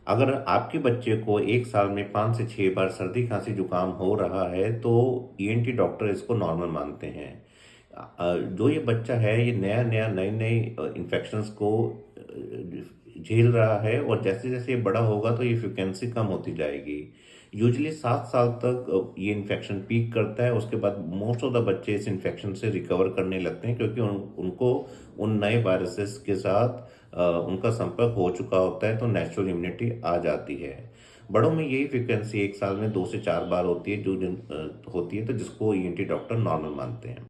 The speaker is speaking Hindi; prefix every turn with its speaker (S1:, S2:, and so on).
S1: अगर आपके बच्चे को 1 साल में 5 से 6 बार सर्दी, खाँसी, जुकाम हो रहा है, तो ईएनटी डॉक्टर इसको नॉर्मल मानते हैं। जो ये बच्चा है, ये नया-नया, नई-नई इन्फेक्शंस को झेल रहा है और जैसे-जैसे ये बड़ा होगा, तो ये फ्रीक्वेंसी कम होती जाएगी। यूजुअली 7 साल तक ये इन्फेक्शन पीक करता है, उसके बाद मोस्ट ऑफ द बच्चे इस इन्फेक्शन से रिकवर करने लगते हैं क्योंकि उनको उन नए वायरसेस के साथ उनका संपर्क हो चुका होता है, तो नेचुरल इम्यूनिटी आ जाती है। बड़ों में यही फ्रीक्वेंसी 1 साल में 2 से 4 बार होती है, होती है, तो जिसको ईएनटी डॉक्टर नॉर्मल मानते हैं।